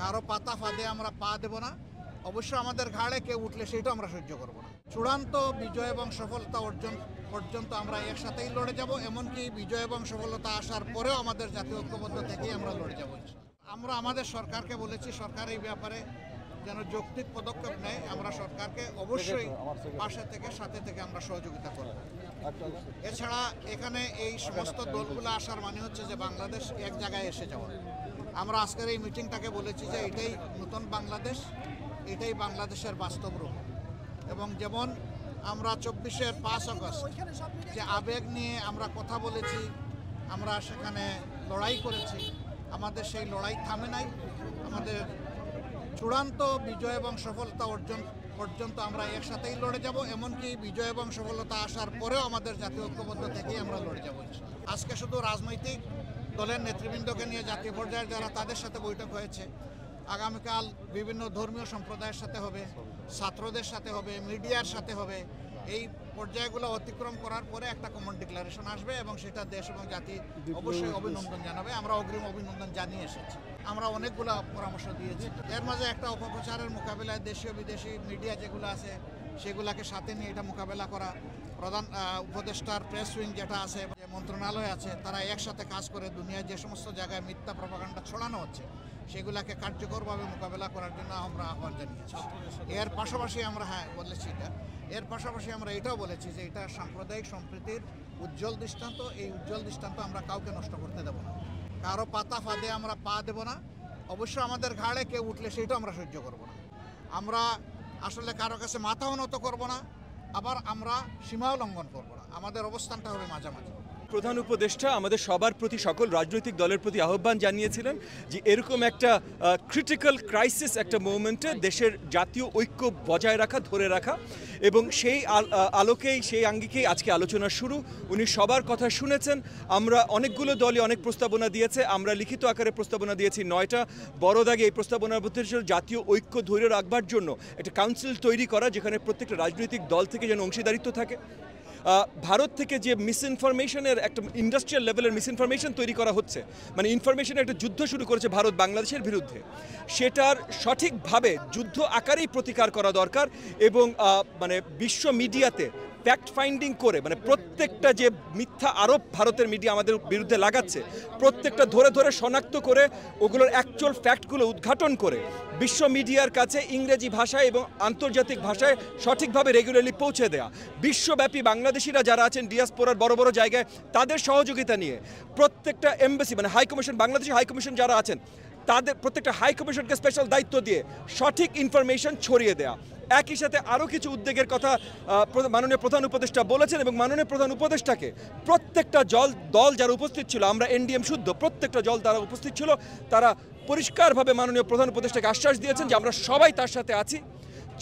কারো পাতা ফাঁদে আমরা পা দেব না। অবশ্য আমাদের ঘাড়ে কেউ উঠলে সেটা আমরা সহ্য করব না। চূড়ান্ত বিজয় এবং সফলতা অর্জন পর্যন্ত আমরা একসাথেই লড়ে যাব। এমনকি বিজয় এবং সফলতা আসার পরেও আমাদের জাতীয় ঐক্যবদ্ধ থেকেই আমরা লড়ে যাব। আমরা আমাদের সরকারকে বলেছি, সরকার এই ব্যাপারে যেন যৌক্তিক পদক্ষেপ নেয়। আমরা সরকারকে অবশ্যই সাথে থেকে আমরা সহযোগিতা করব। এছাড়া এখানে এই সমস্ত দলগুলো আসার মানে হচ্ছে যে বাংলাদেশ এক জায়গায় এসে যাওয়া। আমরা আজকের এই মিটিংটাকে বলেছি যে এটাই নতুন বাংলাদেশ, এটাই বাংলাদেশের বাস্তব রূপ। এবং যেমন আমরা 24-এর 5 আগস্ট যে আবেগ নিয়ে আমরা কথা বলেছি, আমরা সেখানে লড়াই করেছি, আমাদের সেই লড়াই থামে নাই। আমাদের চূড়ান্ত বিজয় এবং সফলতা অর্জন পর্যন্ত আমরা একসাথেই লড়ে যাব। এমনকি বিজয় এবং সফলতা আসার পরেও আমাদের জাতীয় ঐক্যবদ্ধ থেকেই আমরা লড়ে যাব। আজকে শুধু রাজনৈতিক দলের নেতৃবৃন্দকে নিয়ে জাতীয় পর্যায়ে যারা, তাদের সাথে বৈঠক হয়েছে। আগামীকাল বিভিন্ন ধর্মীয় সম্প্রদায়ের সাথে হবে, ছাত্রদের সাথে হবে, মিডিয়ার সাথে হবে। এই পর্যায়গুলো অতিক্রম করার পরে একটা কমন ডিক্লারেশন আসবে এবং সেটা দেশ এবং জাতি অবশ্যই অভিনন্দন জানাবে। আমরা অগ্রিম অভিনন্দন জানিয়ে এসেছি। আমরা অনেকগুলো পরামর্শ দিয়েছি। এর মাঝে একটা অপপ্রচারের মোকাবিলায় দেশীয় বিদেশি মিডিয়া যেগুলো আছে সেগুলোকে সাথে নিয়ে এটা মোকাবেলা করা। প্রধান উপদেষ্টার প্রেস উইং যেটা আছে, যে মন্ত্রণালয় আছে, তারা একসাথে কাজ করে দুনিয়ায় যে সমস্ত জায়গায় মিথ্যা প্রপাগান্ডা ছড়ানো হচ্ছে সেগুলোকে কার্যকরভাবে মোকাবেলা করার জন্য আমরা আহ্বান জানিয়েছি। এর পাশাপাশি আমরা বলেছি এর পাশাপাশি আমরা এটাও বলেছি যে এটা সাম্প্রদায়িক সম্প্রীতির উজ্জ্বল দৃষ্টান্ত। এই উজ্জ্বল দৃষ্টান্ত আমরা কাউকে নষ্ট করতে দেব না। কারো পাতা ফাঁদে আমরা পা দেব না। অবশ্য আমাদের ঘাড়ে কেউ উঠলে সেটাও আমরা সহ্য করব না। আমরা আসলে কারো কাছে মাথাও নত করব না, আবার আমরা সীমাও লঙ্ঘন করব না। আমাদের অবস্থানটা হবে মাঝামাঝি। প্রধান উপদেষ্টা আমাদের সবার প্রতি, সকল রাজনৈতিক দলের প্রতি আহ্বান জানিয়েছিলেন যে এরকম একটা ক্রিটিক্যাল ক্রাইসিস একটা মোমেন্টে দেশের জাতীয় ঐক্য বজায় রাখা, ধরে রাখা, এবং সেই আলোকেই, সেই আঙ্গিকেই আজকে আলোচনা শুরু। উনি সবার কথা শুনেছেন। আমরা অনেকগুলো দলই অনেক প্রস্তাবনা দিয়েছে। আমরা লিখিত আকারে প্রস্তাবনা দিয়েছি 9টা। বড় দাগে এই প্রস্তাবনার মধ্যে জাতীয় ঐক্য ধরে রাখবার জন্য একটা কাউন্সিল তৈরি করা, যেখানে প্রত্যেকটা রাজনৈতিক দল থেকে যেন অংশীদারিত্ব থাকে। ভারত থেকে যে মিসইনফরমেশনের একটা ইন্ডাস্ট্রিয়াল লেভেলের মিসইনফরমেশন তৈরি করা হচ্ছে, মানে ইনফরমেশনের একটা যুদ্ধ শুরু করেছে ভারত বাংলাদেশের বিরুদ্ধে, সেটার সঠিকভাবে যুদ্ধ আকারেই প্রতিকার করা দরকার। এবং মানে বিশ্ব মিডিয়াতে ফ্যাক্ট ফাইন্ডিং করে, মানে প্রত্যেকটা যে মিথ্যা আরোপ ভারতের মিডিয়া আমাদের বিরুদ্ধে লাগাচ্ছে, প্রত্যেকটা ধরে ধরে শনাক্ত করে ওগুলোর অ্যাকচুয়াল ফ্যাক্টগুলো উদ্ঘাটন করে বিশ্ব মিডিয়ার কাছে ইংরেজি ভাষায় এবং আন্তর্জাতিক ভাষায় সঠিকভাবে রেগুলারলি পৌঁছে দেয়া। বিশ্বব্যাপী বাংলাদেশিরা যারা আছেন ডিয়াসপোরার বড় বড় জায়গায়, তাদের সহযোগিতা নিয়ে প্রত্যেকটা এমবাসি, মানে high commission, Bangladeshi high commission যারা আছেন, তাদের প্রত্যেকটা হাই কমিশনকে স্পেশাল দায়িত্ব দিয়ে সঠিক ইনফরমেশন ছড়িয়ে দেয়া। একই সাথে আরও কিছু উদ্যোগের কথা মাননীয় প্রধান উপদেষ্টা বলেছেন, এবং মাননীয় প্রধান উপদেষ্টাকে প্রত্যেকটা দল যারা উপস্থিত ছিল, আমরা এনডিএম শুদ্ধ প্রত্যেকটা দল যারা উপস্থিত ছিল, তারা পরিষ্কারভাবে মাননীয় প্রধান উপদেষ্টাকে আশ্বাস দিয়েছেন যে আমরা সবাই তার সাথে আছি।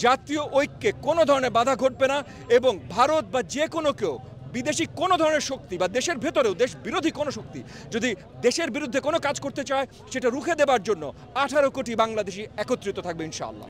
জাতীয় ঐক্যে কোনো ধরনের বাধা ঘটবে না, এবং ভারত বা যে কোনো কেউ, বিদেশি কোনো ধরনের শক্তি বা দেশের ভেতরেও দেশ বিরোধী কোনো শক্তি যদি দেশের বিরুদ্ধে কোনো কাজ করতে চায়, সেটা রুখে দেবার জন্য 18 কোটি বাংলাদেশি একত্রিত থাকবে ইনশাআল্লাহ।